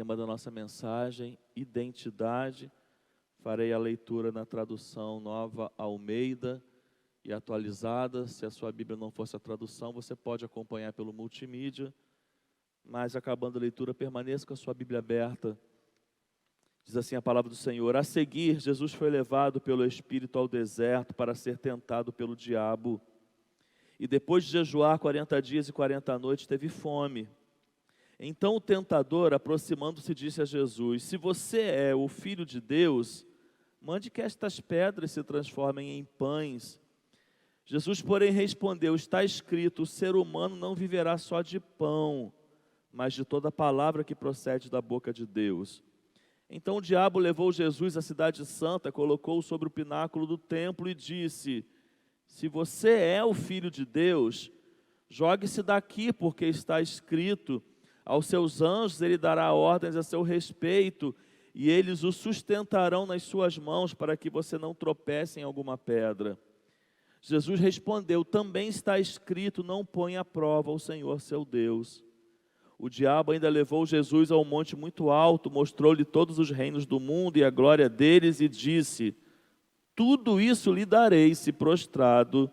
Tema da nossa mensagem, identidade. Farei a leitura na tradução Nova Almeida e atualizada. Se a sua Bíblia não fosse a tradução, você pode acompanhar pelo multimídia. Mas acabando a leitura, permaneça com a sua Bíblia aberta. Diz assim a palavra do Senhor: a seguir, Jesus foi levado pelo Espírito ao deserto para ser tentado pelo diabo. E depois de jejuar 40 dias e 40 noites, teve fome. Então o tentador, aproximando-se, disse a Jesus: se você é o Filho de Deus, mande que estas pedras se transformem em pães. Jesus, porém, respondeu: está escrito, o ser humano não viverá só de pão, mas de toda palavra que procede da boca de Deus. Então o diabo levou Jesus à cidade santa, colocou-o sobre o pináculo do templo e disse: se você é o Filho de Deus, jogue-se daqui, porque está escrito, aos seus anjos ele dará ordens a seu respeito, e eles o sustentarão nas suas mãos, para que você não tropece em alguma pedra. Jesus respondeu: também está escrito, não ponha à prova o Senhor seu Deus. O diabo ainda levou Jesus a um monte muito alto, mostrou-lhe todos os reinos do mundo e a glória deles, e disse: tudo isso lhe darei, se prostrado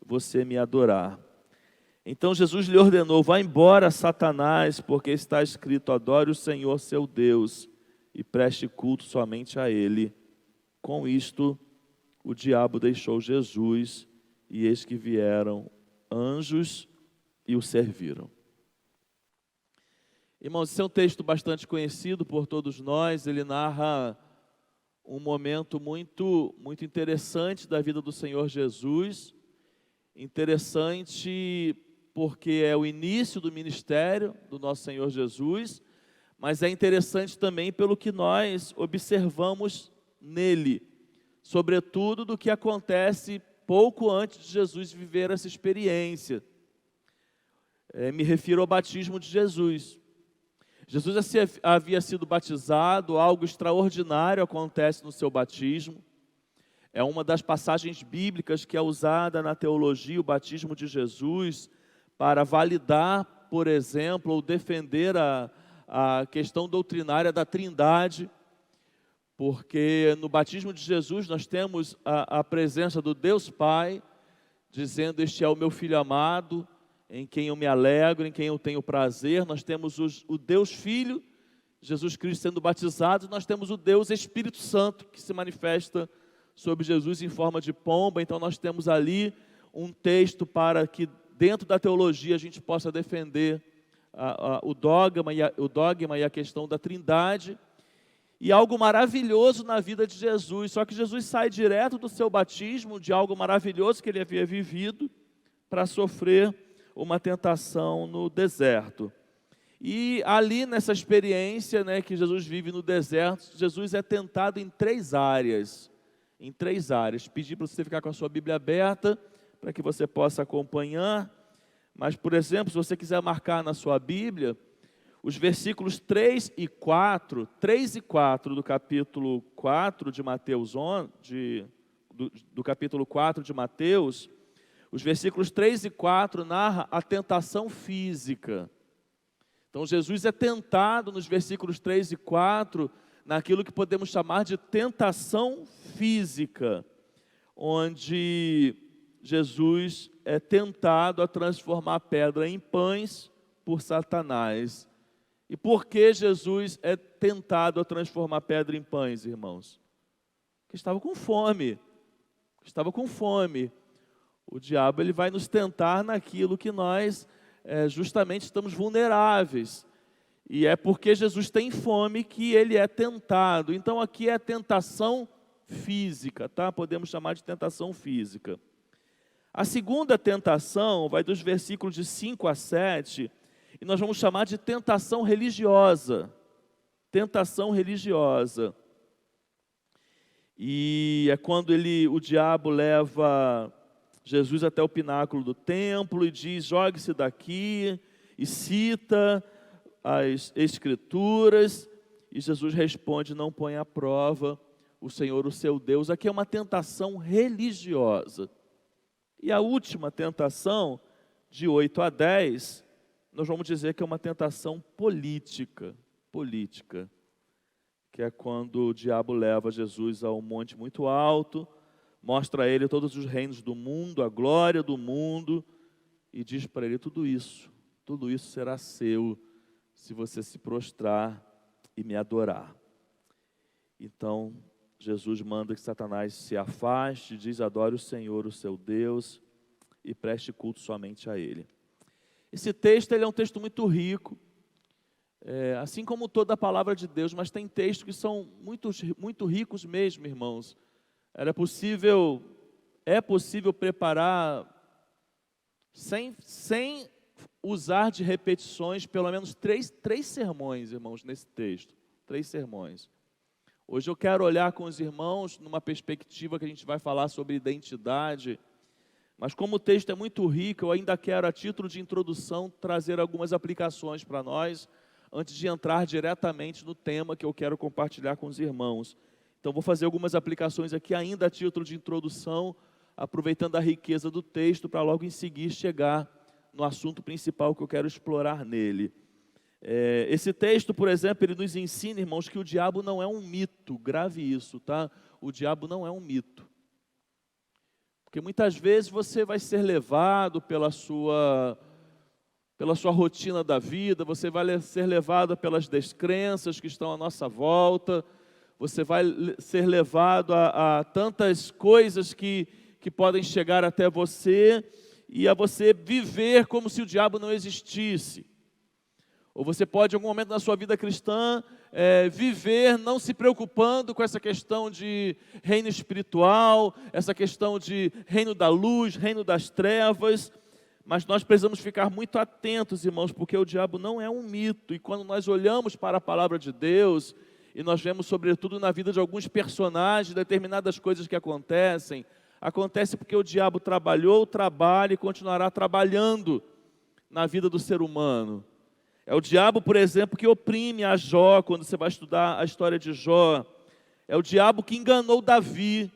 você me adorar. Então Jesus lhe ordenou: vá embora, Satanás, porque está escrito, adore o Senhor seu Deus e preste culto somente a Ele. Com isto, o diabo deixou Jesus, e eis que vieram anjos e o serviram. Irmãos, esse é um texto bastante conhecido por todos nós. Ele narra um momento muito interessante da vida do Senhor Jesus. Interessante porque é o início do ministério do nosso Senhor Jesus, mas é interessante também pelo que nós observamos nele, sobretudo do que acontece pouco antes de Jesus viver essa experiência. Me refiro ao batismo de Jesus. Jesus havia sido batizado, algo extraordinário acontece no seu batismo. É uma das passagens bíblicas que é usada na teologia, o batismo de Jesus, para validar, por exemplo, ou defender a questão doutrinária da Trindade, porque no batismo de Jesus nós temos a presença do Deus Pai, dizendo: este é o meu Filho amado, em quem eu me alegro, em quem eu tenho prazer. Nós temos o Deus Filho, Jesus Cristo sendo batizado, e nós temos o Deus Espírito Santo, que se manifesta sobre Jesus em forma de pomba. Então nós temos ali um texto para que dentro da teologia a gente possa defender o dogma e a questão da Trindade. E algo maravilhoso na vida de Jesus, só que Jesus sai direto do seu batismo, de algo maravilhoso que ele havia vivido, para sofrer uma tentação no deserto. E ali nessa experiência, né, que Jesus vive no deserto, Jesus é tentado em três áreas. Pedi para você ficar com a sua Bíblia aberta, para que você possa acompanhar. Mas, por exemplo, se você quiser marcar na sua Bíblia, os versículos 3 e 4 do capítulo 4 de Mateus, do capítulo 4 de Mateus, os versículos 3 e 4 narram a tentação física. Então Jesus é tentado nos versículos 3 e 4, naquilo que podemos chamar de tentação física, onde Jesus é tentado a transformar a pedra em pães por Satanás. E por que Jesus é tentado a transformar a pedra em pães, irmãos? Porque estava com fome. O diabo ele vai nos tentar naquilo que nós justamente estamos vulneráveis. E é porque Jesus tem fome que ele é tentado. Então aqui é tentação física, tá? Podemos chamar de tentação física. A segunda tentação vai dos versículos de 5 a 7, e nós vamos chamar de tentação religiosa. Tentação religiosa. E é quando o diabo leva Jesus até o pináculo do templo e diz: jogue-se daqui, e cita as Escrituras, e Jesus responde: não ponha à prova o Senhor, o seu Deus. Aqui é uma tentação religiosa. E a última tentação, de 8 a 10, nós vamos dizer que é uma tentação política. política, que é quando o diabo leva Jesus a um monte muito alto, mostra a ele todos os reinos do mundo, a glória do mundo, e diz para ele: tudo isso será seu, se você se prostrar e me adorar. Então, Jesus manda que Satanás se afaste, diz: adore o Senhor, o seu Deus, e preste culto somente a Ele. Esse texto ele é um texto muito rico, assim como toda a palavra de Deus, mas tem textos que são muito ricos mesmo, irmãos. É possível preparar, sem usar de repetições, pelo menos três sermões, irmãos, nesse texto. 3 sermões. Hoje eu quero olhar com os irmãos numa perspectiva que a gente vai falar sobre identidade, mas como o texto é muito rico, eu ainda quero, a título de introdução, trazer algumas aplicações para nós, antes de entrar diretamente no tema que eu quero compartilhar com os irmãos. Então vou fazer algumas aplicações aqui ainda a título de introdução, aproveitando a riqueza do texto, para logo em seguir chegar no assunto principal que eu quero explorar nele. Esse texto, por exemplo, ele nos ensina, irmãos, que o diabo não é um mito. Grave isso, tá? O diabo não é um mito. Porque muitas vezes você vai ser levado pela sua rotina da vida, você vai ser levado pelas descrenças que estão à nossa volta, você vai ser levado a tantas coisas que podem chegar até você, e a você viver como se o diabo não existisse. Ou você pode, em algum momento na sua vida cristã, viver não se preocupando com essa questão de reino espiritual, essa questão de reino da luz, reino das trevas. Mas nós precisamos ficar muito atentos, irmãos, porque o diabo não é um mito. E quando nós olhamos para a palavra de Deus, e nós vemos, sobretudo na vida de alguns personagens, determinadas coisas que acontece porque o diabo trabalhou, trabalha e continuará trabalhando na vida do ser humano. É o diabo, por exemplo, que oprime a Jó, quando você vai estudar a história de Jó. É o diabo que enganou Davi,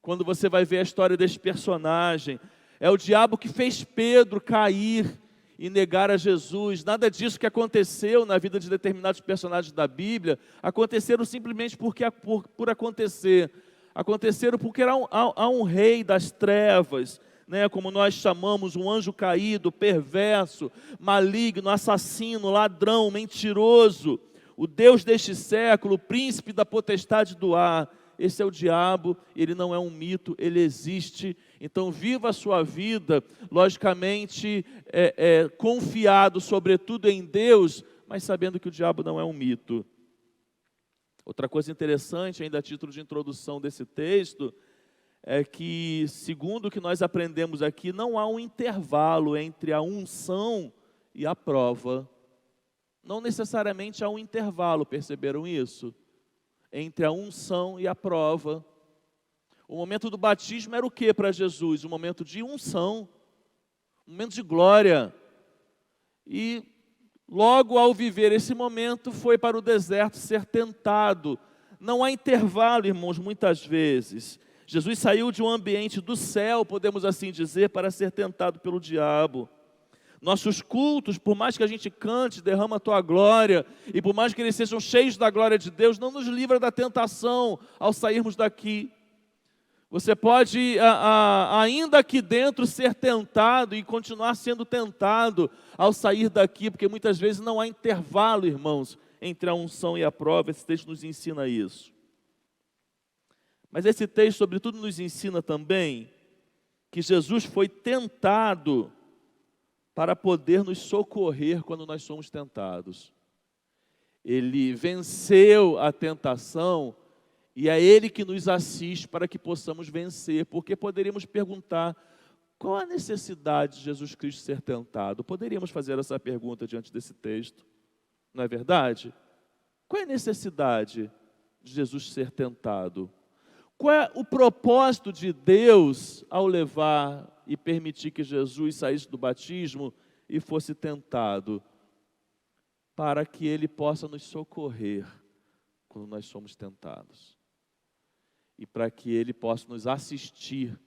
quando você vai ver a história desse personagem. É o diabo que fez Pedro cair e negar a Jesus. Nada disso que aconteceu na vida de determinados personagens da Bíblia aconteceram simplesmente por acontecer. Aconteceram porque há um rei das trevas, né, como nós chamamos, um anjo caído, perverso, maligno, assassino, ladrão, mentiroso, o Deus deste século, o príncipe da potestade do ar. Esse é o diabo, ele não é um mito, ele existe. Então viva a sua vida, logicamente, confiado sobretudo em Deus, mas sabendo que o diabo não é um mito. Outra coisa interessante, ainda a título de introdução desse texto, é que, segundo o que nós aprendemos aqui, não há um intervalo entre a unção e a prova. Não necessariamente há um intervalo, perceberam isso? Entre a unção e a prova. O momento do batismo era o que para Jesus? Um momento de unção, um momento de glória. E logo ao viver esse momento, foi para o deserto ser tentado. Não há intervalo, irmãos, muitas vezes. Jesus saiu de um ambiente do céu, podemos assim dizer, para ser tentado pelo diabo. Nossos cultos, por mais que a gente cante, derrama a tua glória, e por mais que eles sejam cheios da glória de Deus, não nos livra da tentação ao sairmos daqui. Você pode, ainda aqui dentro, ser tentado e continuar sendo tentado ao sair daqui, porque muitas vezes não há intervalo, irmãos, entre a unção e a prova. Esse texto nos ensina isso. Mas esse texto, sobretudo, nos ensina também que Jesus foi tentado para poder nos socorrer quando nós somos tentados. Ele venceu a tentação e é Ele que nos assiste para que possamos vencer. Porque poderíamos perguntar, qual a necessidade de Jesus Cristo ser tentado? Poderíamos fazer essa pergunta diante desse texto, não é verdade? Qual é a necessidade de Jesus ser tentado? Qual é o propósito de Deus ao levar e permitir que Jesus saísse do batismo e fosse tentado? Para que Ele possa nos socorrer quando nós somos tentados. E para que Ele possa nos assistir,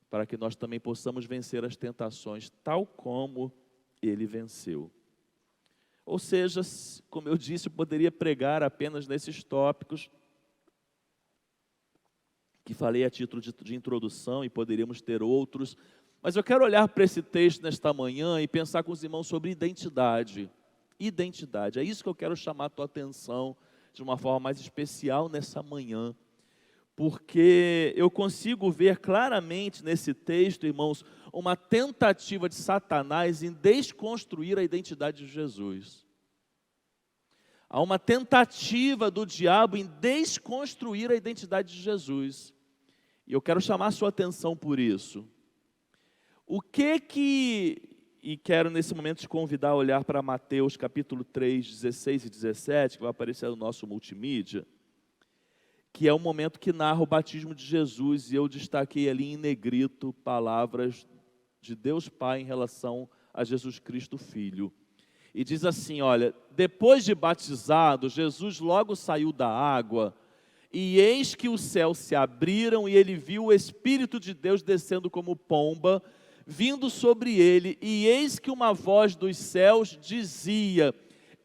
para que nós também possamos vencer as tentações, tal como Ele venceu. Ou seja, como eu disse, eu poderia pregar apenas nesses tópicos que falei a título de introdução, e poderíamos ter outros, mas eu quero olhar para esse texto nesta manhã e pensar com os irmãos sobre identidade. Identidade, é isso que eu quero chamar a tua atenção de uma forma mais especial nessa manhã, porque eu consigo ver claramente nesse texto, irmãos, uma tentativa de Satanás em desconstruir a identidade de Jesus. Há uma tentativa do diabo em desconstruir a identidade de Jesus. E eu quero chamar a sua atenção por isso. E quero nesse momento te convidar a olhar para Mateus capítulo 3, 16 e 17, que vai aparecer no nosso multimídia, que é o momento que narra o batismo de Jesus, e eu destaquei ali em negrito palavras de Deus Pai em relação a Jesus Cristo Filho. E diz assim, olha, depois de batizado, Jesus logo saiu da água, e eis que os céus se abriram, e ele viu o Espírito de Deus descendo como pomba, vindo sobre ele, e eis que uma voz dos céus dizia,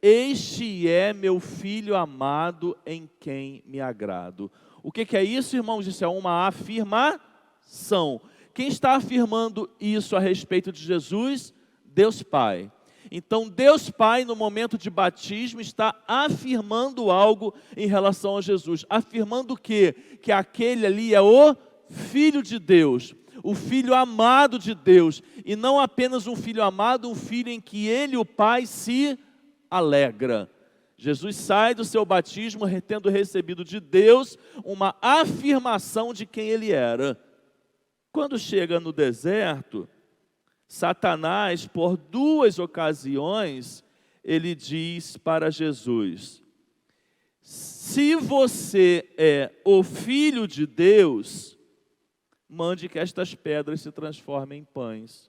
este é meu Filho amado, em quem me agrado. O que é isso, irmãos? Isso é uma afirmação. Quem está afirmando isso a respeito de Jesus? Deus Pai. Então, Deus Pai, no momento de batismo, está afirmando algo em relação a Jesus. Afirmando o quê? Que aquele ali é o Filho de Deus, o Filho amado de Deus. E não apenas um Filho amado, um Filho em que Ele, o Pai, se alegra. Jesus sai do seu batismo tendo recebido de Deus uma afirmação de quem Ele era. Quando chega no deserto, Satanás, por 2 ocasiões, ele diz para Jesus, se você é o Filho de Deus, mande que estas pedras se transformem em pães.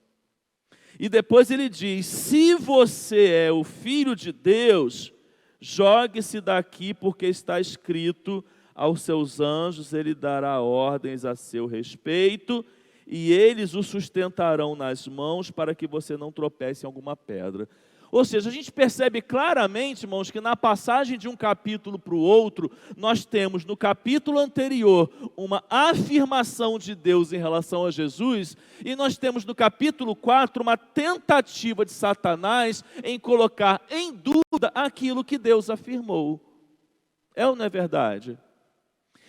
E depois ele diz, se você é o Filho de Deus, jogue-se daqui, porque está escrito, aos seus anjos ele dará ordens a seu respeito, e eles o sustentarão nas mãos para que você não tropece em alguma pedra. Ou seja, a gente percebe claramente, irmãos, que na passagem de um capítulo para o outro, nós temos no capítulo anterior uma afirmação de Deus em relação a Jesus, e nós temos no capítulo 4 uma tentativa de Satanás em colocar em dúvida aquilo que Deus afirmou. É ou não é verdade?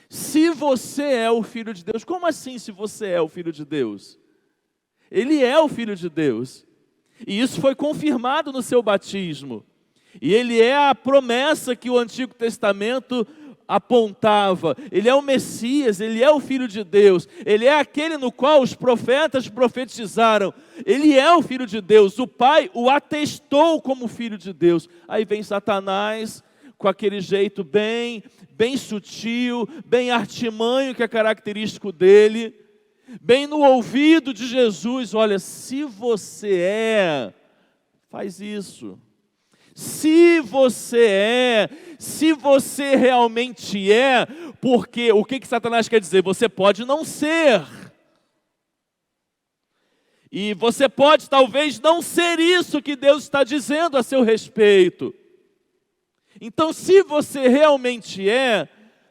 Se você é o Filho de Deus, como assim se você é o Filho de Deus? Ele é o Filho de Deus. E isso foi confirmado no seu batismo. E ele é a promessa que o Antigo Testamento apontava. Ele é o Messias, ele é o Filho de Deus. Ele é aquele no qual os profetas profetizaram. Ele é o Filho de Deus. O Pai o atestou como Filho de Deus. Aí vem Satanás com aquele jeito bem sutil, bem artimanho que é característico dele, bem no ouvido de Jesus, olha, se você faz isso. Se você realmente porque o que Satanás quer dizer? Você pode não ser. E você pode talvez não ser isso que Deus está dizendo a seu respeito. Então, se você realmente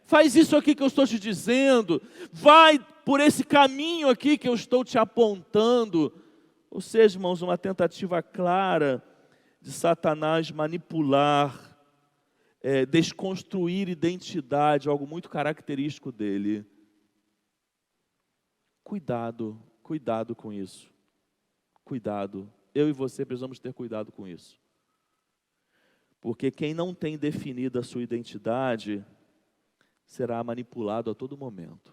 faz isso aqui que eu estou te dizendo, vai por esse caminho aqui que eu estou te apontando. Ou seja, irmãos, uma tentativa clara de Satanás manipular, desconstruir identidade, algo muito característico dele. Cuidado com isso. Cuidado. Eu e você precisamos ter cuidado com isso. Porque quem não tem definido a sua identidade será manipulado a todo momento.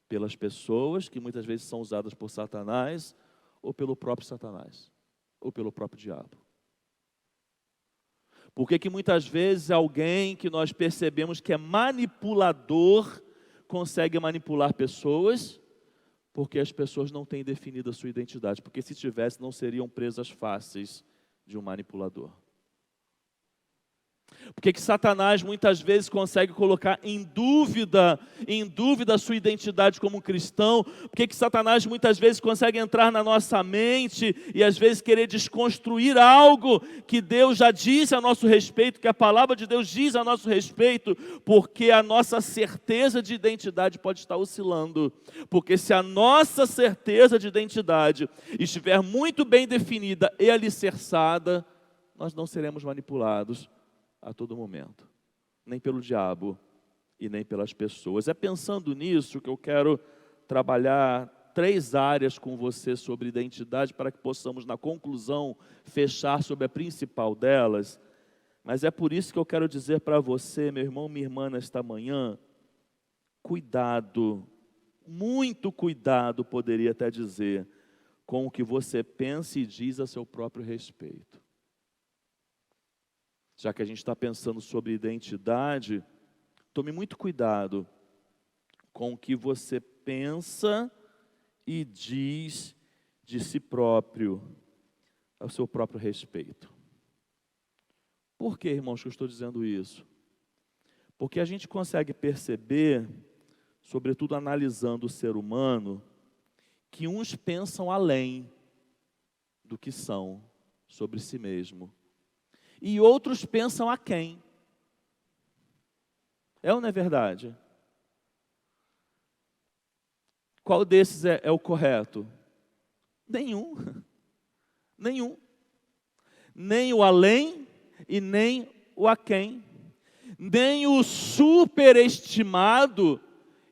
Pelas pessoas que muitas vezes são usadas por Satanás, ou pelo próprio Satanás, ou pelo próprio diabo. Porque que muitas vezes alguém que nós percebemos que é manipulador, consegue manipular pessoas, porque as pessoas não têm definido a sua identidade. Porque se tivesse, não seriam presas fáceis de um manipulador. Por que Satanás muitas vezes consegue colocar em dúvida a sua identidade como cristão? Por que Satanás muitas vezes consegue entrar na nossa mente e às vezes querer desconstruir algo que Deus já disse a nosso respeito, que a palavra de Deus diz a nosso respeito? Porque a nossa certeza de identidade pode estar oscilando. Porque se a nossa certeza de identidade estiver muito bem definida e alicerçada, nós não seremos manipulados a todo momento, nem pelo diabo e nem pelas pessoas. É pensando nisso que eu quero trabalhar 3 áreas com você sobre identidade, para que possamos, na conclusão, fechar sobre a principal delas. Mas é por isso que eu quero dizer para você, meu irmão, minha irmã, nesta manhã, cuidado, muito cuidado, poderia até dizer, com o que você pensa e diz a seu próprio respeito. Já que a gente está pensando sobre identidade, tome muito cuidado com o que você pensa e diz de si próprio, ao seu próprio respeito. Por que, irmãos, que eu estou dizendo isso? Porque a gente consegue perceber, sobretudo analisando o ser humano, que uns pensam além do que são sobre si mesmo. E outros pensam a quem? É ou não é verdade? Qual desses é o correto? Nenhum. Nenhum. Nem o além e nem o aquém. Nem o superestimado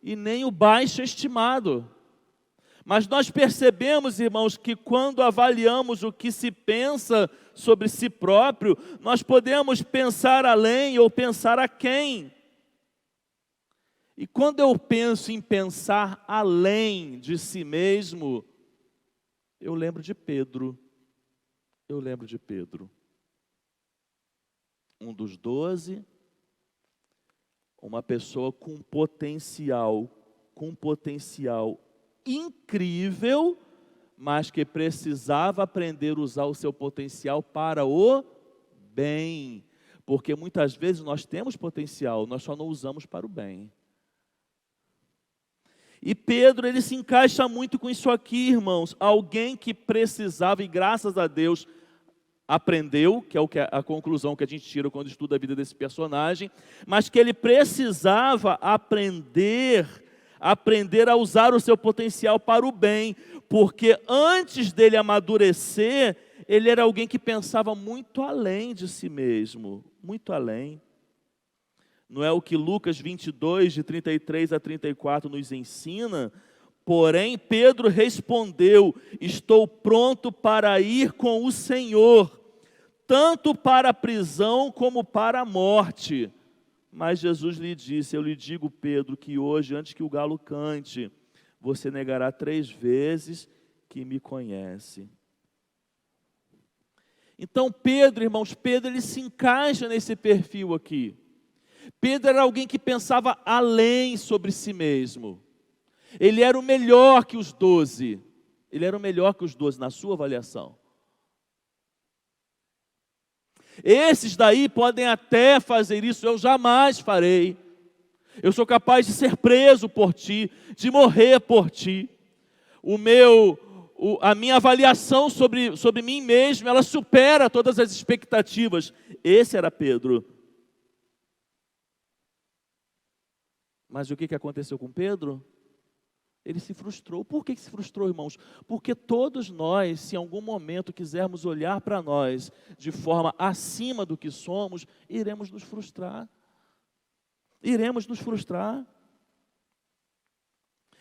e nem o baixo estimado. Mas nós percebemos, irmãos, que quando avaliamos o que se pensa sobre si próprio, nós podemos pensar além ou pensar a quem. E quando eu penso em pensar além de si mesmo, eu lembro de Pedro. Eu lembro de Pedro. Um dos 12, uma pessoa com potencial incrível, mas que precisava aprender a usar o seu potencial para o bem. Porque muitas vezes nós temos potencial, nós só não usamos para o bem. E Pedro, ele se encaixa muito com isso aqui, irmãos. Alguém que precisava, e graças a Deus, aprendeu, que é a conclusão que a gente tira quando estuda a vida desse personagem, mas que ele precisava aprender a usar o seu potencial para o bem, porque antes dele amadurecer, ele era alguém que pensava muito além de si mesmo, muito além. Não é o que Lucas 22, de 33 a 34 nos ensina? Porém, Pedro respondeu: estou pronto para ir com o Senhor, tanto para a prisão como para a morte. Mas Jesus lhe disse: eu lhe digo, Pedro, que hoje, antes que o galo cante, você negará 3 vezes que me conhece. Então Pedro, irmãos, ele se encaixa nesse perfil aqui. Pedro era alguém que pensava além sobre si mesmo. Ele era o melhor que os 12. Ele era o melhor que os 12 na sua avaliação. Esses daí podem até fazer isso, eu jamais farei. Eu sou capaz de ser preso por ti, de morrer por ti. A minha avaliação sobre mim mesmo, ela supera todas as expectativas. Esse era Pedro. Mas o que aconteceu com Pedro? Ele se frustrou. Por que se frustrou, irmãos? Porque todos nós, se em algum momento quisermos olhar para nós de forma acima do que somos, iremos nos frustrar. Iremos nos frustrar.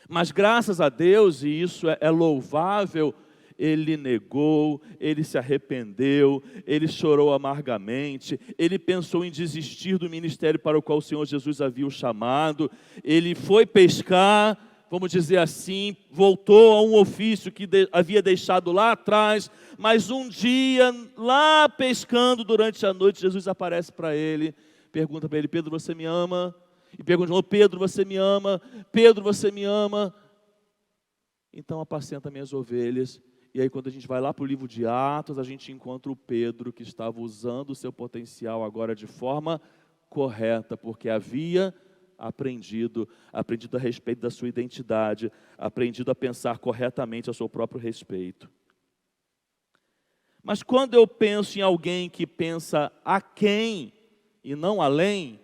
Mas graças a Deus, e isso é louvável, ele negou, ele se arrependeu, ele chorou amargamente, ele pensou em desistir do ministério para o qual o Senhor Jesus havia o chamado, ele foi pescar, vamos dizer assim, voltou a um ofício que havia deixado lá atrás, mas um dia, lá pescando durante a noite, Jesus aparece para ele, pergunta para ele: Pedro, você me ama? E pergunta: Pedro, você me ama? Pedro, você me ama? Então apacenta minhas ovelhas. E aí quando a gente vai lá para o livro de Atos, a gente encontra o Pedro que estava usando o seu potencial agora de forma correta, porque havia aprendido a respeito da sua identidade, aprendido a pensar corretamente a seu próprio respeito. Mas quando eu penso em alguém que pensa aquém e não além,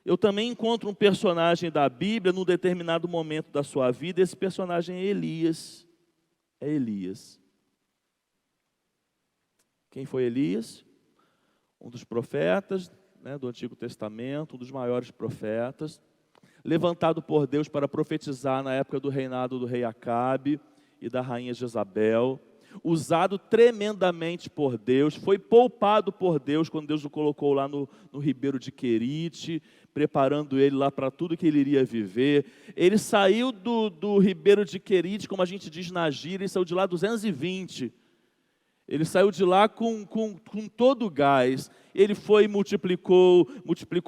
eu também encontro um personagem da Bíblia num determinado momento da sua vida. Esse personagem é Elias. É Elias. Quem foi Elias? Um dos profetas, né, do Antigo Testamento, um dos maiores profetas, levantado por Deus para profetizar na época do reinado do rei Acabe e da rainha Jezabel, usado tremendamente por Deus, foi poupado por Deus quando Deus o colocou lá no ribeiro de Querite, preparando ele lá para tudo que ele iria viver. Ele saiu do ribeiro de Querite, como a gente diz na gíria, ele saiu de lá 220. Ele saiu de lá com todo o gás. Ele foi e multiplicou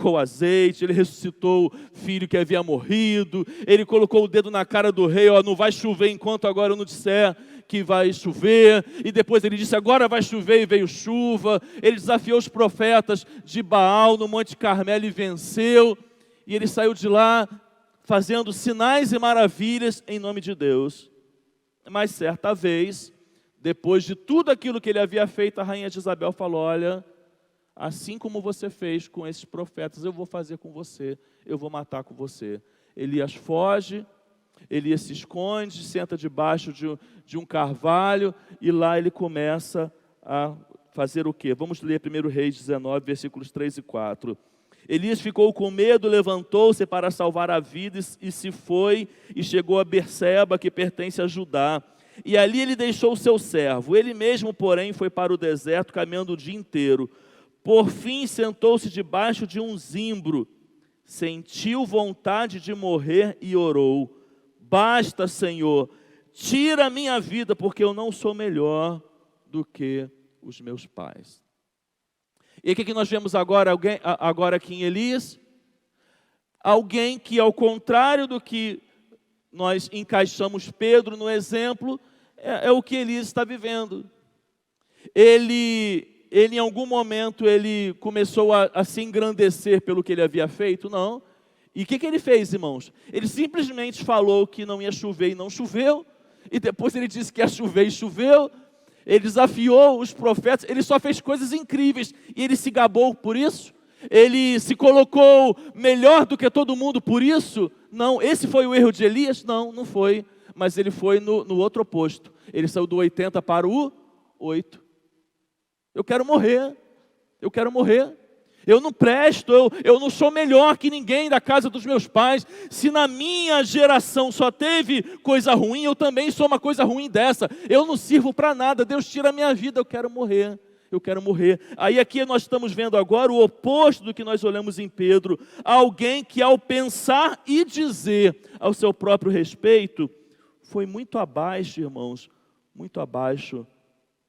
o azeite, ele ressuscitou o filho que havia morrido, ele colocou o dedo na cara do rei, ó, não vai chover enquanto agora eu não disser que vai chover, e depois ele disse, agora vai chover, e veio chuva. Ele desafiou os profetas de Baal no Monte Carmelo e venceu, e ele saiu de lá fazendo sinais e maravilhas em nome de Deus. Mas certa vez, depois de tudo aquilo que ele havia feito, a rainha Jezabel falou, olha, assim como você fez com esses profetas, eu vou fazer com você, eu vou matar com você. Elias foge, Elias se esconde, senta debaixo de um carvalho, e lá ele começa a fazer o quê? Vamos ler 1 Reis 19, versículos 3 e 4. Elias ficou com medo, levantou-se para salvar a vida e se foi, e chegou a Berseba, que pertence a Judá. E ali ele deixou o seu servo. Ele mesmo, porém, foi para o deserto, caminhando o dia inteiro. Por fim, sentou-se debaixo de um zimbro, sentiu vontade de morrer e orou. Basta, Senhor, tira a minha vida, porque eu não sou melhor do que os meus pais. E o que nós vemos agora aqui em Elias? Alguém que, ao contrário do que nós encaixamos Pedro no exemplo, é o que Elias está vivendo. Ele em algum momento, ele começou a se engrandecer pelo que ele havia feito? Não. E o que ele fez, irmãos? Ele simplesmente falou que não ia chover e não choveu, e depois ele disse que ia chover e choveu. Ele desafiou os profetas, ele só fez coisas incríveis, e ele se gabou por isso? Ele se colocou melhor do que todo mundo por isso? Não. Esse foi o erro de Elias? Não, não foi. Mas ele foi no outro oposto. Ele saiu do 80 para o 8. Eu quero morrer. Eu quero morrer. Eu não presto, eu não sou melhor que ninguém da casa dos meus pais. Se na minha geração só teve coisa ruim, eu também sou uma coisa ruim dessa. Eu não sirvo para nada, Deus tira a minha vida, eu quero morrer. Eu quero morrer. Aí aqui nós estamos vendo agora o oposto do que nós olhamos em Pedro. Alguém que ao pensar e dizer ao seu próprio respeito, foi muito abaixo, irmãos, muito abaixo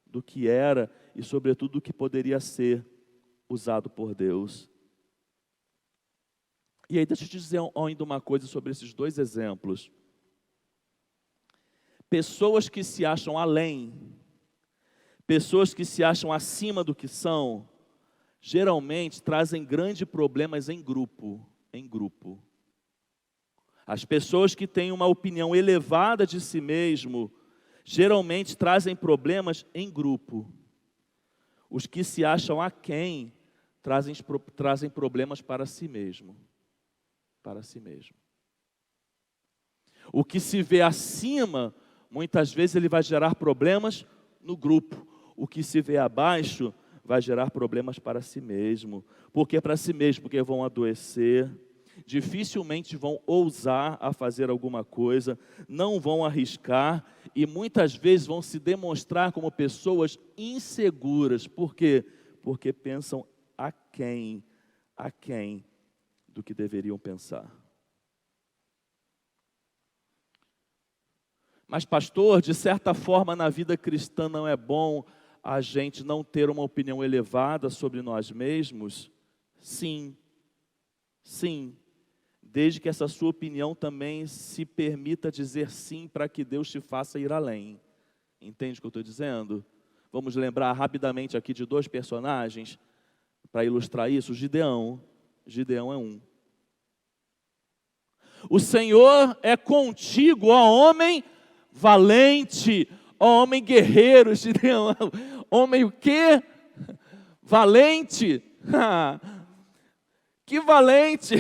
do que era e sobretudo do que poderia ser usado por Deus. E aí deixa eu te dizer ainda uma coisa sobre esses dois exemplos. Pessoas que se acham além, pessoas que se acham acima do que são, geralmente trazem grandes problemas em grupo. As pessoas que têm uma opinião elevada de si mesmo, geralmente trazem problemas em grupo. Os que se acham aquém, trazem problemas para si mesmo. Para si mesmo. O que se vê acima, muitas vezes ele vai gerar problemas no grupo. O que se vê abaixo vai gerar problemas para si mesmo. Por que para si mesmo? Porque vão adoecer, dificilmente vão ousar a fazer alguma coisa, não vão arriscar e muitas vezes vão se demonstrar como pessoas inseguras. Por quê? Porque pensam aquém do que deveriam pensar. Mas pastor, de certa forma na vida cristã não é bom a gente não ter uma opinião elevada sobre nós mesmos? Sim, desde que essa sua opinião também se permita dizer sim para que Deus te faça ir além. Entende o que eu estou dizendo? Vamos lembrar rapidamente aqui de 2 personagens para ilustrar isso. Gideão é um. O Senhor é contigo, ó homem valente, ó homem guerreiro. Gideão, homem o quê? Valente. Que valente.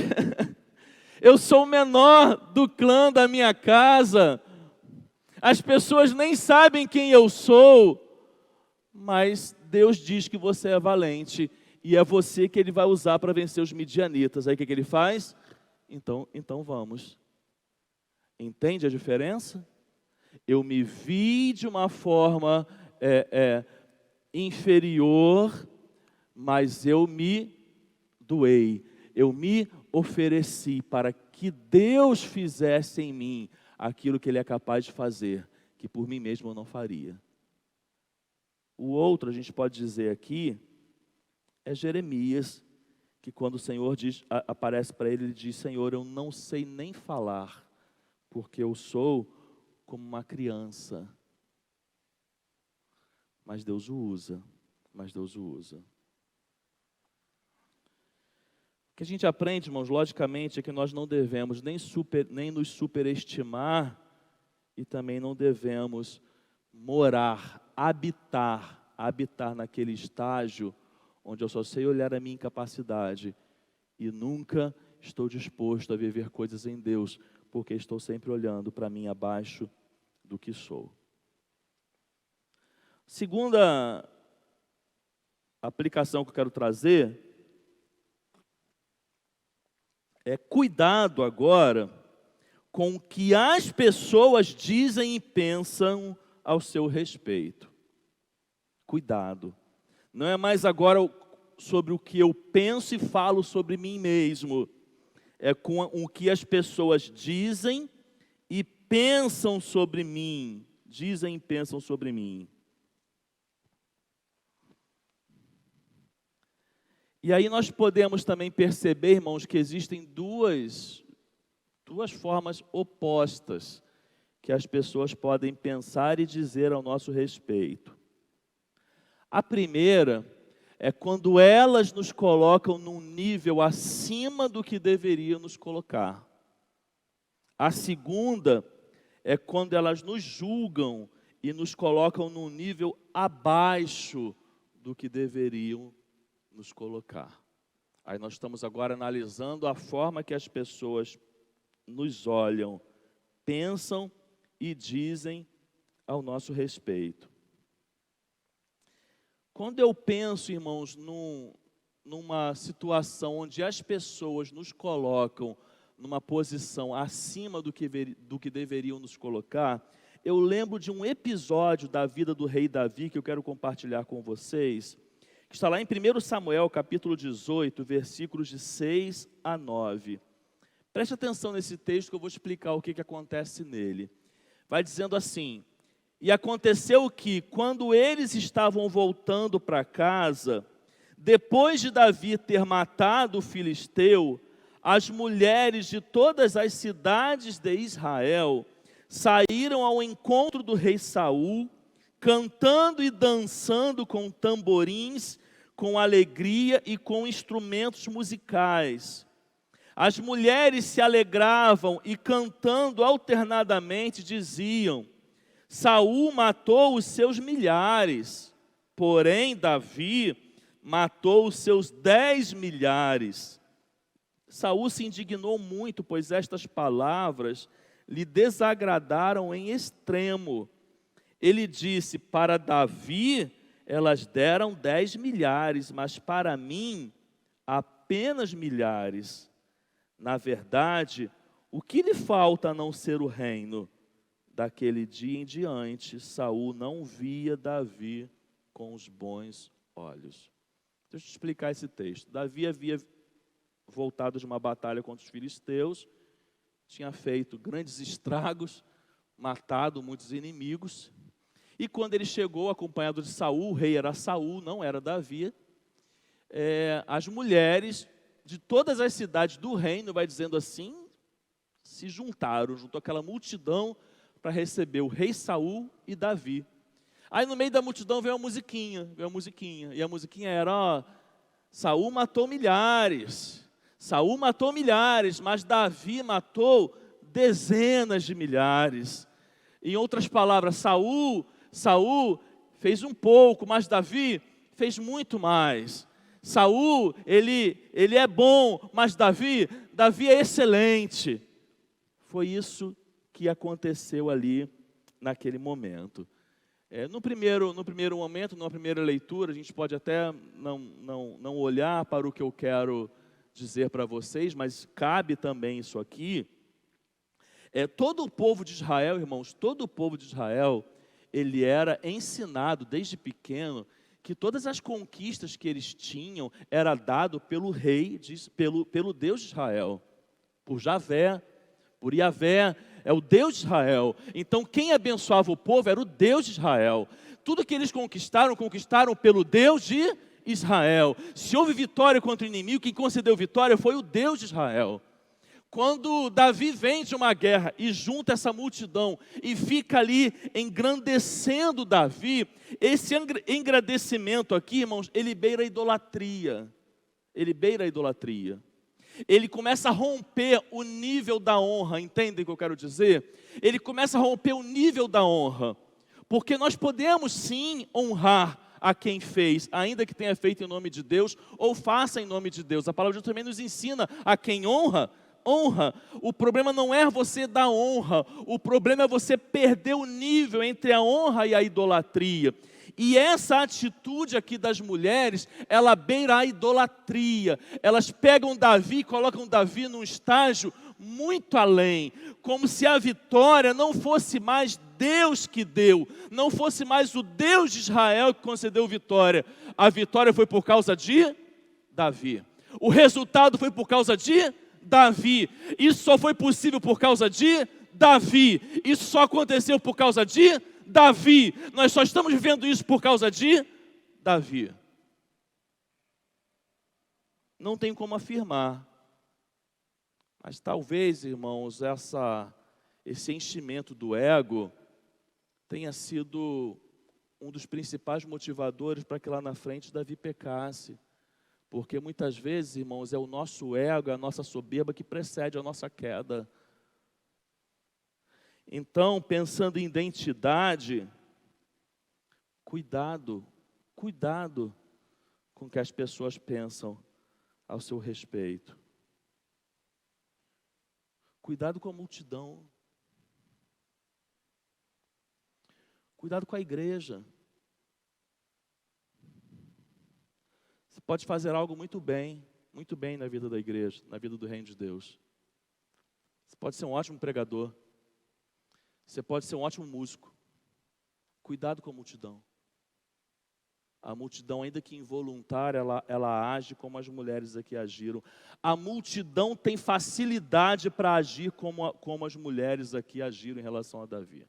Eu sou o menor do clã da minha casa. As pessoas nem sabem quem eu sou, mas Deus diz que você é valente e é você que Ele vai usar para vencer os midianitas. Aí o que Ele faz? Então vamos. Entende a diferença? Eu me vi de uma forma inferior, mas eu me doei, eu me ofereci para que Deus fizesse em mim aquilo que Ele é capaz de fazer, que por mim mesmo eu não faria. O outro, a gente pode dizer aqui, é Jeremias, que quando o Senhor aparece para ele diz: Senhor, eu não sei nem falar, porque eu sou como uma criança. Mas Deus o usa, O que a gente aprende, irmãos, logicamente, é que nós não devemos nem nos superestimar e também não devemos habitar naquele estágio onde eu só sei olhar a minha incapacidade e nunca estou disposto a viver coisas em Deus, porque estou sempre olhando para mim abaixo do que sou. Segunda aplicação que eu quero trazer é cuidado agora com o que as pessoas dizem e pensam ao seu respeito. Cuidado. Não é mais agora sobre o que eu penso e falo sobre mim mesmo. É com o que as pessoas dizem e pensam sobre mim. Dizem e pensam sobre mim. E aí nós podemos também perceber, irmãos, que existem duas formas opostas que as pessoas podem pensar e dizer ao nosso respeito. A primeira é quando elas nos colocam num nível acima do que deveriam nos colocar. A segunda é quando elas nos julgam e nos colocam num nível abaixo do que deveriam nos colocar. Aí nós estamos agora analisando a forma que as pessoas nos olham, pensam e dizem ao nosso respeito. Quando eu penso, irmãos, numa situação onde as pessoas nos colocam numa posição acima do que deveriam nos colocar, eu lembro de um episódio da vida do rei Davi que eu quero compartilhar com vocês, que está lá em 1 Samuel, capítulo 18, versículos de 6 a 9. Preste atenção nesse texto que eu vou explicar o que acontece nele. Vai dizendo assim: e aconteceu que, quando eles estavam voltando para casa, depois de Davi ter matado o filisteu, as mulheres de todas as cidades de Israel saíram ao encontro do rei Saul, cantando e dançando com tamborins, com alegria e com instrumentos musicais. As mulheres se alegravam e, cantando alternadamente, diziam: Saul matou os seus milhares, porém Davi matou os seus 10 milhares. Saul se indignou muito, pois estas palavras lhe desagradaram em extremo. Ele disse: para Davi elas deram 10 milhares, mas para mim apenas milhares. Na verdade, o que lhe falta a não ser o reino? Daquele dia em diante, Saul não via Davi com os bons olhos. Deixa eu explicar esse texto. Davi havia voltado de uma batalha contra os filisteus, tinha feito grandes estragos, matado muitos inimigos, e quando ele chegou acompanhado de Saul, o rei era Saul, não era Davi, as mulheres de todas as cidades do reino, vai dizendo assim, se juntou aquela multidão para receber o rei Saul e Davi. Aí no meio da multidão veio uma musiquinha, e a musiquinha era, ó, Saul matou milhares, mas Davi matou dezenas de milhares. Em outras palavras, Saul fez um pouco, mas Davi fez muito mais. Saul, ele é bom, mas Davi é excelente. Foi isso que aconteceu ali naquele momento. No primeiro momento, numa primeira leitura, a gente pode até não olhar para o que eu quero dizer para vocês, mas cabe também isso aqui. Todo o povo de Israel, irmãos, todo o povo de Israel, ele era ensinado desde pequeno que todas as conquistas que eles tinham era dado pelo rei, pelo Deus de Israel, por Javé, por Iavé, é o Deus de Israel. Então quem abençoava o povo era o Deus de Israel. Tudo que eles conquistaram pelo Deus de Israel. Se houve vitória contra o inimigo, quem concedeu vitória foi o Deus de Israel. Quando Davi vem de uma guerra e junta essa multidão e fica ali engrandecendo Davi, esse engrandecimento aqui, irmãos, ele beira a idolatria. Ele começa a romper o nível da honra, entendem o que eu quero dizer? Ele começa a romper o nível da honra, porque nós podemos sim honrar a quem fez, ainda que tenha feito em nome de Deus, ou faça em nome de Deus. A palavra de Deus também nos ensina a quem honra. O problema não é você dar honra, o problema é você perder o nível entre a honra e a idolatria. E essa atitude aqui das mulheres, ela beira a idolatria. Elas pegam Davi e colocam Davi num estágio muito além, como se a vitória não fosse mais Deus que deu, não fosse mais o Deus de Israel que concedeu vitória. A vitória foi por causa de Davi. O resultado foi por causa de Davi. Isso só foi possível por causa de Davi. Isso só aconteceu por causa de Davi. Nós só estamos vivendo isso por causa de Davi. Não tem como afirmar. Mas talvez, irmãos, esse enchimento do ego tenha sido um dos principais motivadores para que lá na frente Davi pecasse. Porque muitas vezes, irmãos, é o nosso ego, é a nossa soberba que precede a nossa queda. Então, pensando em identidade, cuidado com o que as pessoas pensam ao seu respeito. Cuidado com a multidão. Cuidado com a igreja. Você pode fazer algo muito bem na vida da igreja, na vida do reino de Deus. Você pode ser um ótimo pregador. Você pode ser um ótimo músico. Cuidado com a multidão. A multidão, ainda que involuntária, ela age como as mulheres aqui agiram. A multidão tem facilidade para agir como as mulheres aqui agiram em relação a Davi.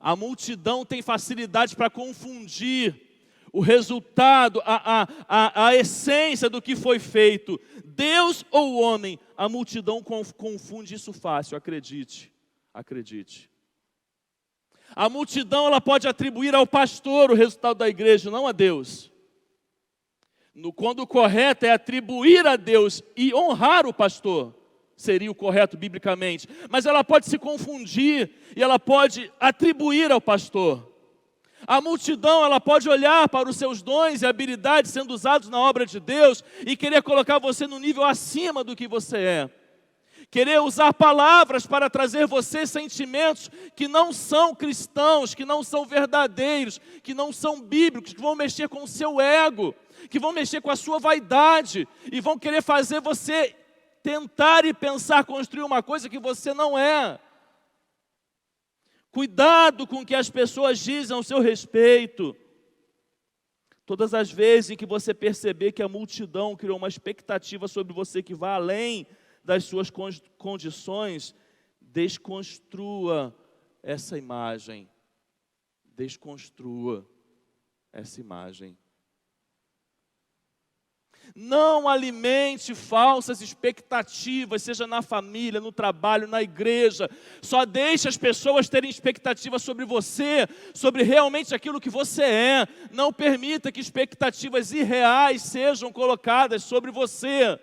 A multidão tem facilidade para confundir o resultado, a essência do que foi feito. Deus ou o homem, a multidão confunde isso fácil, acredite. A multidão ela pode atribuir ao pastor o resultado da igreja, não a Deus. Quando o correto é atribuir a Deus e honrar o pastor, seria o correto biblicamente. Mas ela pode se confundir e ela pode atribuir ao pastor. A multidão ela pode olhar para os seus dons e habilidades sendo usados na obra de Deus e querer colocar você no nível acima do que você é. Querer usar palavras para trazer você sentimentos que não são cristãos, que não são verdadeiros, que não são bíblicos, que vão mexer com o seu ego, que vão mexer com a sua vaidade e vão querer fazer você tentar e pensar construir uma coisa que você não é. Cuidado com o que as pessoas dizem ao seu respeito. Todas as vezes em que você perceber que a multidão criou uma expectativa sobre você que vai além das suas condições, desconstrua essa imagem. Desconstrua essa imagem. Não alimente falsas expectativas, seja na família, no trabalho, na igreja. Só deixe as pessoas terem expectativas sobre você, sobre realmente aquilo que você é. Não permita que expectativas irreais sejam colocadas sobre você.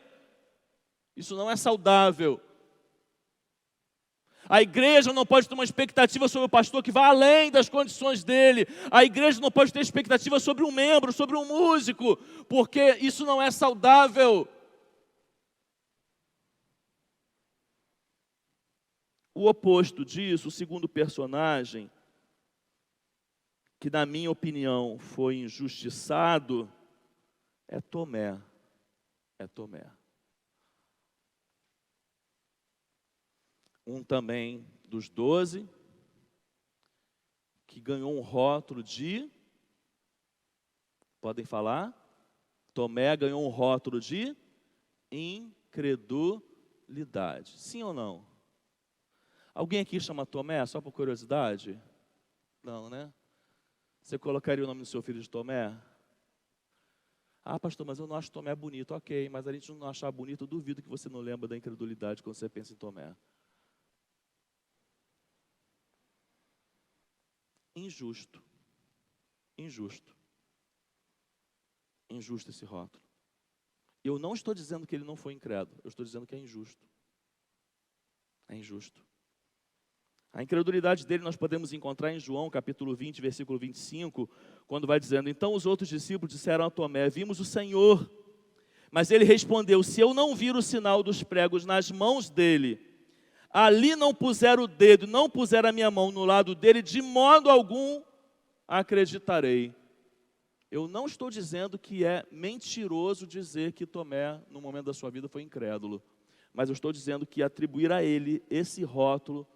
Isso não é saudável. A igreja não pode ter uma expectativa sobre o pastor que vá além das condições dele. A igreja não pode ter expectativa sobre um membro, sobre um músico, porque isso não é saudável. O oposto disso, o segundo personagem, que na minha opinião foi injustiçado, é Tomé. É Tomé. Um também dos 12, que ganhou um rótulo de, podem falar? Tomé ganhou um rótulo de incredulidade. Sim ou não? Alguém aqui chama Tomé, só por curiosidade? Não, né? Você colocaria o nome do seu filho de Tomé? Ah, pastor, mas eu não acho Tomé bonito. Ok, mas a gente não achar bonito, eu duvido que você não lembra da incredulidade quando você pensa em Tomé. Injusto. Injusto. Injusto esse rótulo. Eu não estou dizendo que ele não foi incrédulo, eu estou dizendo que é injusto. É injusto. A incredulidade dele nós podemos encontrar em João, capítulo 20, versículo 25, quando vai dizendo: então os outros discípulos disseram a Tomé: vimos o Senhor. Mas ele respondeu: se eu não vir o sinal dos pregos nas mãos dele, ali não puser o dedo, não puser a minha mão no lado dele, de modo algum acreditarei. Eu não estou dizendo que é mentiroso dizer que Tomé, no momento da sua vida, foi incrédulo. Mas eu estou dizendo que atribuir a ele esse rótulo,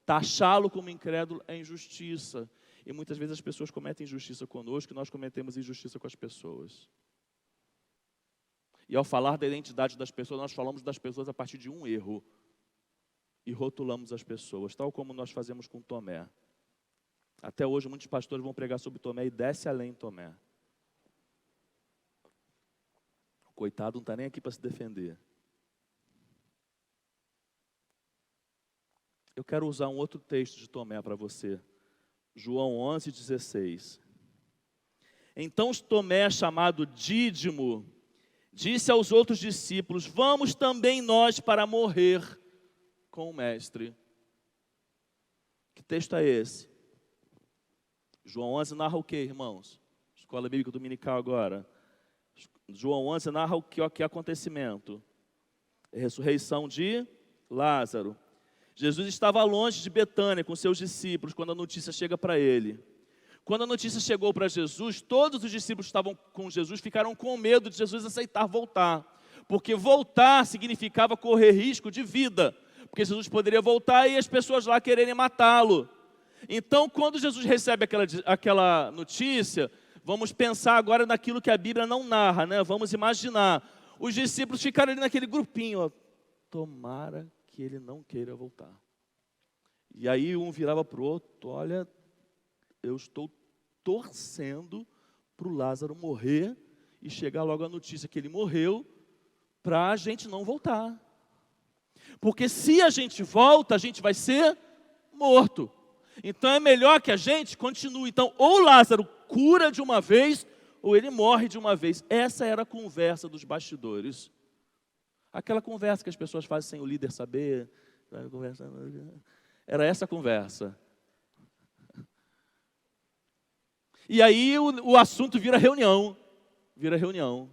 taxá-lo como incrédulo, é injustiça. E muitas vezes as pessoas cometem injustiça conosco e nós cometemos injustiça com as pessoas. E ao falar da identidade das pessoas, nós falamos das pessoas a partir de um erro. E rotulamos as pessoas, tal como nós fazemos com Tomé. Até hoje, muitos pastores vão pregar sobre Tomé e desce além Tomé. O coitado não está nem aqui para se defender. Eu quero usar um outro texto de Tomé para você. João 11:16. Então Tomé, chamado Dídimo, disse aos outros discípulos: vamos também nós para morrer com o mestre. Que texto é esse? João 11 narra o que, irmãos? Escola Bíblica Dominical agora. João 11 narra o que acontecimento? A ressurreição de Lázaro. Jesus estava longe de Betânia com seus discípulos quando a notícia chega para ele. Quando a notícia chegou para Jesus, todos os discípulos que estavam com Jesus ficaram com medo de Jesus aceitar voltar. Porque voltar significava correr risco de vida. Porque Jesus poderia voltar e as pessoas lá quererem matá-lo. Então, quando Jesus recebe aquela notícia, vamos pensar agora naquilo que a Bíblia não narra, né? Vamos imaginar. Os discípulos ficaram ali naquele grupinho, ó. Tomara que ele não queira voltar. E aí um virava para o outro: olha, eu estou torcendo para o Lázaro morrer e chegar logo a notícia que ele morreu, para a gente não voltar. Porque se a gente volta, a gente vai ser morto. Então é melhor que a gente continue. Então, ou Lázaro cura de uma vez, ou ele morre de uma vez. Essa era a conversa dos bastidores. Aquela conversa que as pessoas fazem sem o líder saber. Era essa conversa. E aí o assunto vira reunião. Vira reunião.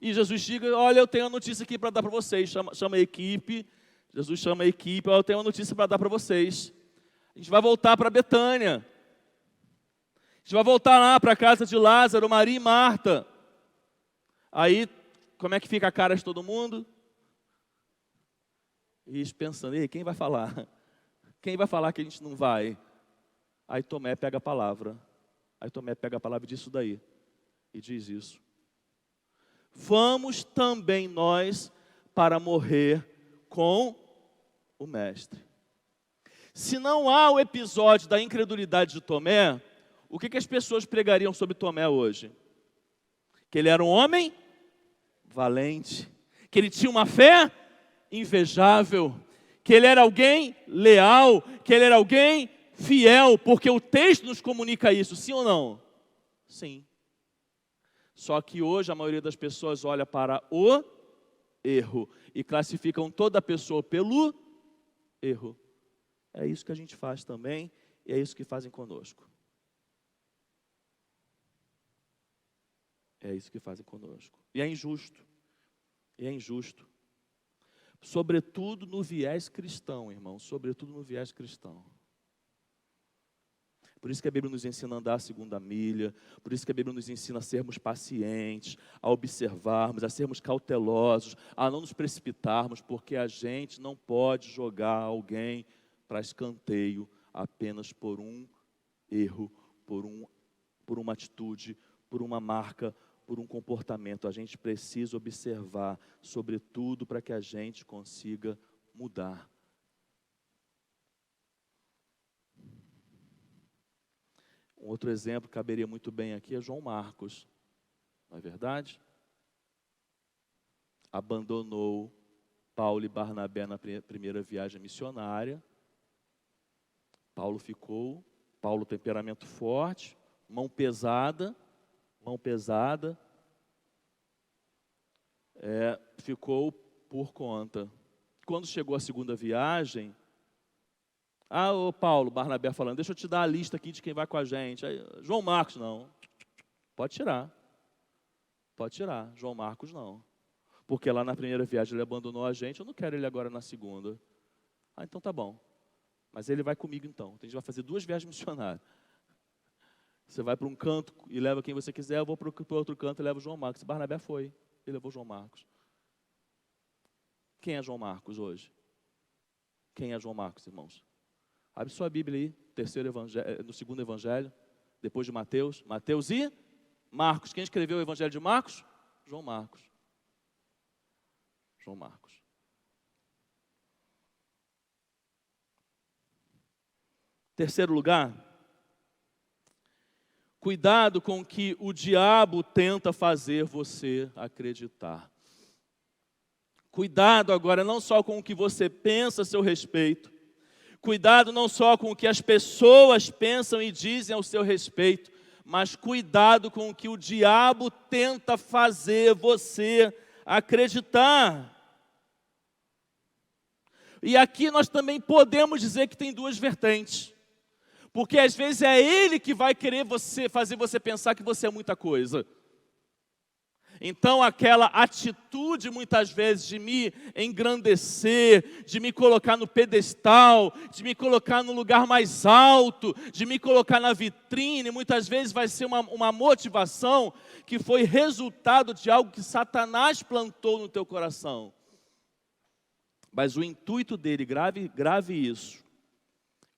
E Jesus chega: olha, eu tenho uma notícia aqui para dar para vocês. Chama a equipe. Jesus chama a equipe: olha, eu tenho uma notícia para dar para vocês. A gente vai voltar para Betânia. A gente vai voltar lá para a casa de Lázaro, Maria e Marta. Aí, como é que fica a cara de todo mundo? E eles pensando: ei, quem vai falar? Quem vai falar que a gente não vai? Aí Tomé pega a palavra. Aí Tomé pega a palavra e diz isso daí. E diz isso: vamos também nós para morrer com o mestre. Se não há o episódio da incredulidade de Tomé, o que as pessoas pregariam sobre Tomé hoje? Que ele era um homem valente, que ele tinha uma fé invejável, que ele era alguém leal, que ele era alguém fiel, porque o texto nos comunica isso, sim ou não? Sim. Só que hoje a maioria das pessoas olha para o erro e classificam toda pessoa pelo erro. É isso que a gente faz também e é isso que fazem conosco. É isso que fazem conosco. E é injusto. E é injusto. Sobretudo no viés cristão, irmão. Sobretudo no viés cristão. Por isso que a Bíblia nos ensina a andar a segunda milha. Por isso que a Bíblia nos ensina a sermos pacientes, a observarmos, a sermos cautelosos, a não nos precipitarmos, porque a gente não pode jogar alguém para escanteio apenas por um erro, por uma atitude, por uma marca, por um comportamento. A gente precisa observar, sobretudo, para que a gente consiga mudar. Um outro exemplo que caberia muito bem aqui é João Marcos, não é verdade? Abandonou Paulo e Barnabé na primeira viagem missionária. Paulo, temperamento forte, mão pesada, ficou por conta. Quando chegou a segunda viagem, ô Paulo, Barnabé falando, deixa eu te dar a lista aqui de quem vai com a gente. Aí, João Marcos, não. Pode tirar, João Marcos não. Porque lá na primeira viagem ele abandonou a gente, eu não quero ele agora na segunda. Então tá bom. Mas ele vai comigo então. A gente vai fazer 2 viagens missionárias. Você vai para um canto e leva quem você quiser, eu vou para o outro canto e levo o João Marcos. Barnabé foi, ele levou João Marcos. Quem é João Marcos hoje? Quem é João Marcos, irmãos? Abre sua Bíblia aí, no segundo evangelho, depois de Mateus. Mateus e Marcos. Quem escreveu o evangelho de Marcos? João Marcos. João Marcos. Terceiro lugar, cuidado com o que o diabo tenta fazer você acreditar. Cuidado agora não só com o que você pensa a seu respeito, cuidado não só com o que as pessoas pensam e dizem ao seu respeito, mas cuidado com o que o diabo tenta fazer você acreditar. E aqui nós também podemos dizer que tem 2 vertentes. Porque às vezes é ele que vai querer fazer você pensar que você é muita coisa. Então aquela atitude muitas vezes de me engrandecer, de me colocar no pedestal, de me colocar no lugar mais alto, de me colocar na vitrine, muitas vezes vai ser uma motivação que foi resultado de algo que Satanás plantou no teu coração. Mas o intuito dele, grave isso,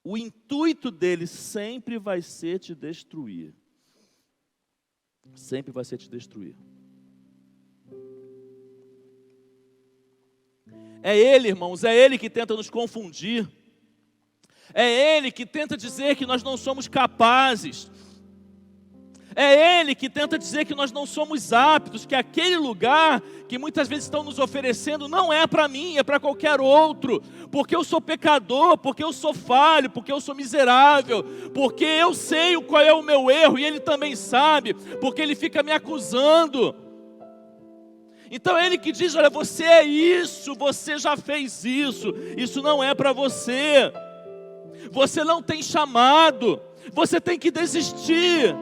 o intuito dele sempre vai ser te destruir. Sempre vai ser te destruir. É ele, irmãos, é ele que tenta nos confundir. É ele que tenta dizer que nós não somos capazes. É ele que tenta dizer que nós não somos aptos, que aquele lugar que muitas vezes estão nos oferecendo não é para mim, é para qualquer outro. Porque eu sou pecador, porque eu sou falho, porque eu sou miserável, porque eu sei qual é o meu erro e ele também sabe, porque ele fica me acusando. Então é ele que diz, olha, você é isso, você já fez isso, isso não é para você. Você não tem chamado, você tem que desistir.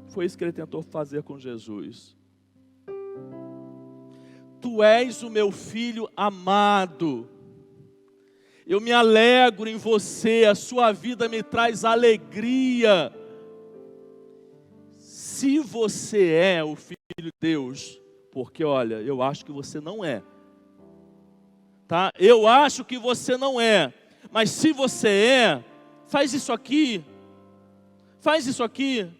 Foi isso que ele tentou fazer com Jesus. Tu és o meu filho amado. Eu me alegro em você, a sua vida me traz alegria. Se você é o filho de Deus, porque olha, eu acho que você não é. Tá? Eu acho que você não é. Mas se você é, faz isso aqui. Faz isso aqui.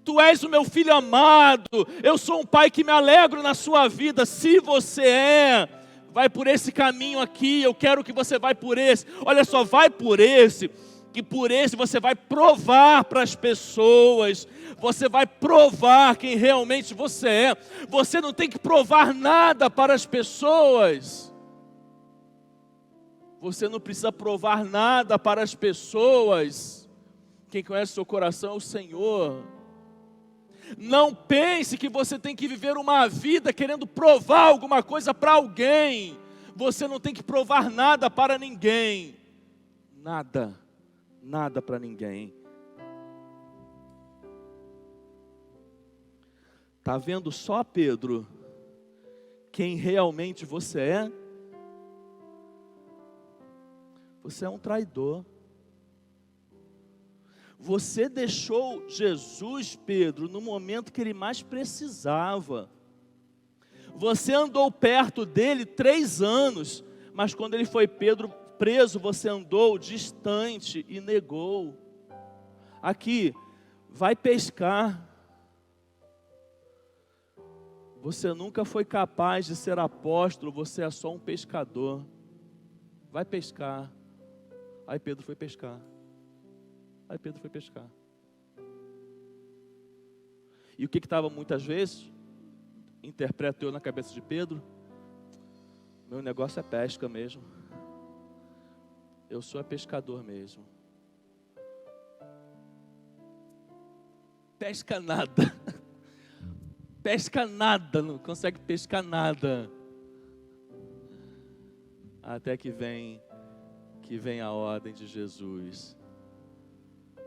Tu és o meu filho amado, eu sou um pai que me alegro na sua vida. Se você vai por esse caminho aqui, eu quero que você vá por esse. Olha só, vai por esse, que por esse você vai provar para as pessoas, você vai provar quem realmente você é. Você não tem que provar nada para as pessoas. Você não precisa provar nada para as pessoas. Quem conhece o seu coração é o Senhor. Não pense que você tem que viver uma vida querendo provar alguma coisa para alguém. Você não tem que provar nada para ninguém. Nada para ninguém. Está vendo só, Pedro, quem realmente você é? Você é um traidor. Você deixou Jesus, Pedro, no momento que ele mais precisava. Você andou perto dele 3 anos, mas quando ele foi preso, você andou distante e negou. Aqui, vai pescar. Você nunca foi capaz de ser apóstolo, você é só um pescador. Vai pescar. Aí Pedro foi pescar. E o que estava muitas vezes, interpreto eu na cabeça de Pedro, meu negócio é pesca mesmo. Eu sou pescador mesmo. Pesca nada. Pesca nada, não consegue pescar nada. Até que vem a ordem de Jesus.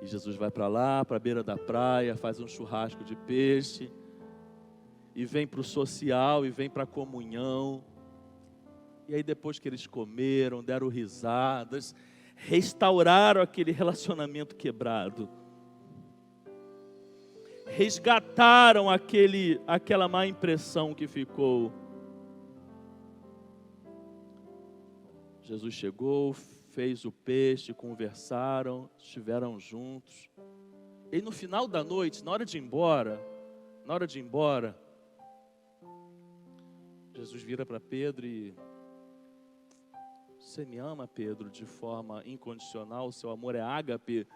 E Jesus vai para lá, para a beira da praia, faz um churrasco de peixe, e vem para o social, e vem para a comunhão. E aí depois que eles comeram, deram risadas, restauraram aquele relacionamento quebrado, resgataram aquela má impressão que ficou. Jesus chegou, fez o peixe, conversaram, estiveram juntos. E no final da noite, na hora de ir embora, Jesus vira para Pedro e: você me ama, Pedro, de forma incondicional? Seu amor é ágape?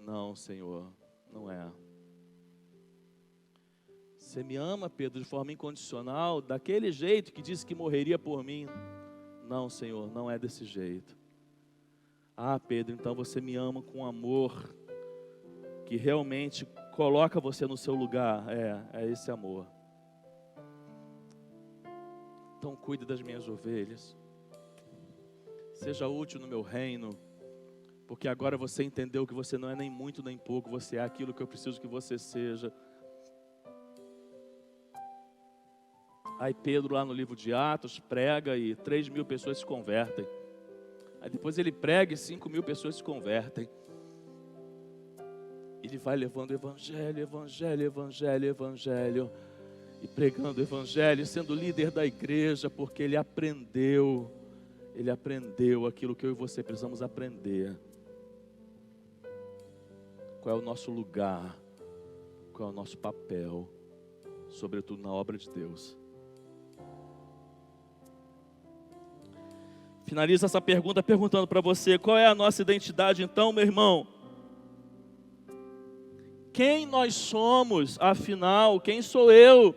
Não, Senhor, não é. Você me ama, Pedro, de forma incondicional, daquele jeito que disse que morreria por mim? Não, Senhor, não é desse jeito. Ah, Pedro, então você me ama com amor que realmente coloca você no seu lugar. É esse amor. Então cuide das minhas ovelhas. Seja útil no meu reino, porque agora você entendeu que você não é nem muito nem pouco, você é aquilo que eu preciso que você seja. Aí Pedro, lá no livro de Atos, prega e 3.000 pessoas se convertem. Aí depois ele prega e 5.000 pessoas se convertem. Ele vai levando evangelho, e pregando o evangelho, sendo líder da igreja, porque ele aprendeu aquilo que eu e você precisamos aprender. Qual é o nosso lugar, qual é o nosso papel, sobretudo na obra de Deus. Finaliza essa pergunta perguntando para você: qual é a nossa identidade então, meu irmão? Quem nós somos, afinal? Quem sou eu?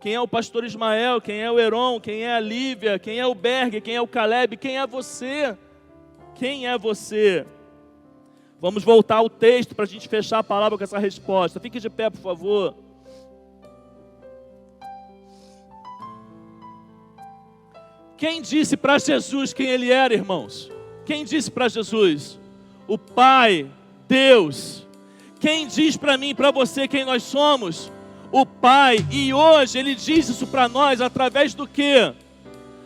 Quem é o pastor Ismael? Quem é o Heron? Quem é a Lívia? Quem é o Berg? Quem é o Caleb? Quem é você? Quem é você? Vamos voltar ao texto para a gente fechar a palavra com essa resposta. Fique de pé, por favor. Quem disse para Jesus quem ele era, irmãos? Quem disse para Jesus? O Pai, Deus. Quem diz para mim e para você quem nós somos? O Pai. E hoje Ele diz isso para nós através do quê?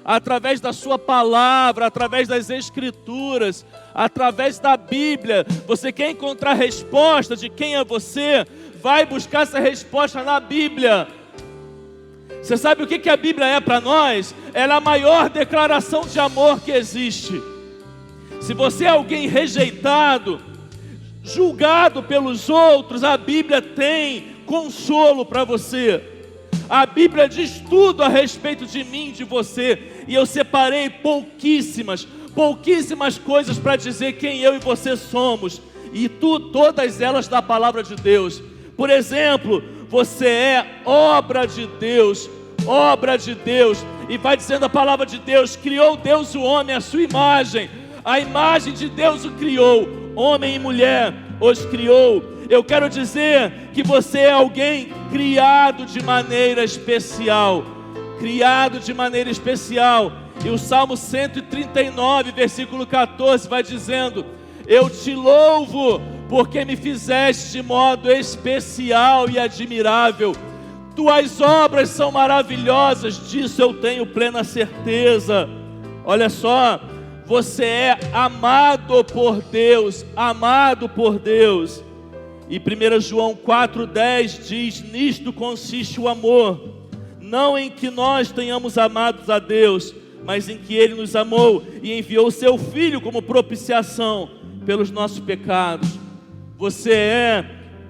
Através da sua palavra, através das Escrituras, através da Bíblia. Você quer encontrar a resposta de quem é você? Vai buscar essa resposta na Bíblia. Você sabe o que a Bíblia é para nós? Ela é a maior declaração de amor que existe. Se você é alguém rejeitado, julgado pelos outros, a Bíblia tem consolo para você. A Bíblia diz tudo a respeito de mim, de você. E eu separei pouquíssimas pouquíssimas coisas para dizer quem eu e você somos, e todas elas da palavra de Deus. Por exemplo, você é obra de Deus, e vai dizendo a palavra de Deus: criou Deus o homem à sua imagem, a imagem de Deus o criou, homem e mulher os criou. Eu quero dizer que você é alguém criado de maneira especial, e o Salmo 139, versículo 14 vai dizendo: eu te louvo, porque me fizeste de modo especial e admirável. Tuas obras são maravilhosas, disso eu tenho plena certeza. Olha só, você é amado por Deus, E 1 João 4,10 diz: nisto consiste o amor, não em que nós tenhamos amado a Deus, mas em que Ele nos amou e enviou o Seu Filho como propiciação pelos nossos pecados. Você é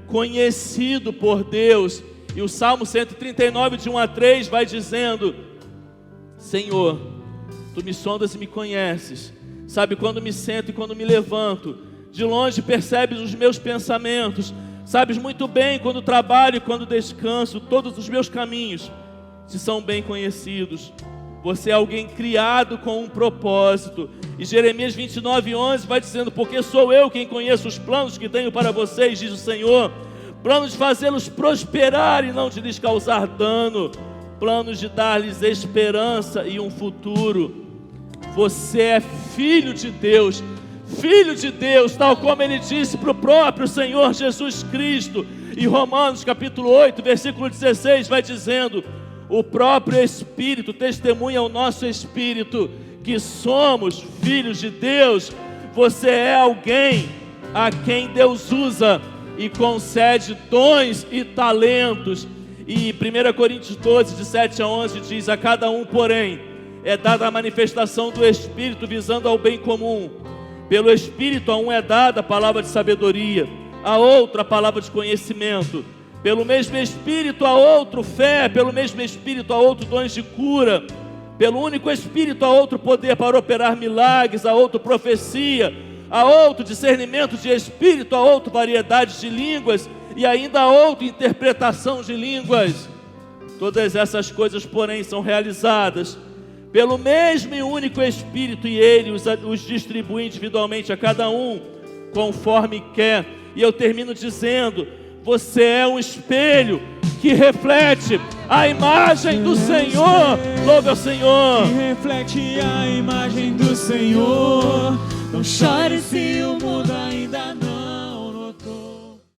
conhecido por Deus. E o Salmo 139, de 1 a 3, vai dizendo: Senhor, Tu me sondas e me conheces, sabe quando me sento e quando me levanto, de longe percebes os meus pensamentos, sabes muito bem quando trabalho e quando descanso, todos os meus caminhos te são bem conhecidos. Você é alguém criado com um propósito. E Jeremias 29:11 vai dizendo: porque sou eu quem conheço os planos que tenho para vocês, diz o Senhor, planos de fazê-los prosperar e não de lhes causar dano, planos de dar-lhes esperança e um futuro. Você é filho de Deus, tal como Ele disse para o próprio Senhor Jesus Cristo. E Romanos capítulo 8, versículo 16 vai dizendo: o próprio Espírito testemunha ao nosso Espírito que somos filhos de Deus. Você é alguém a quem Deus usa e concede dons e talentos. E 1 Coríntios 12, de 7 a 11 diz: a cada um, porém, é dada a manifestação do Espírito visando ao bem comum. Pelo Espírito a um é dada a palavra de sabedoria, a outro a palavra de conhecimento. Pelo mesmo Espírito a outro fé, pelo mesmo Espírito a outro dons de cura, pelo único Espírito a outro poder para operar milagres, a outro profecia, a outro discernimento de Espírito, a outro variedade de línguas, e ainda a outro interpretação de línguas. Todas essas coisas, porém, são realizadas pelo mesmo e único Espírito, e Ele os distribui individualmente a cada um, conforme quer. E eu termino dizendo: você é um espelho que reflete a imagem do Senhor. Louve ao Senhor. Que reflete a imagem do Senhor. Não chore se o mundo ainda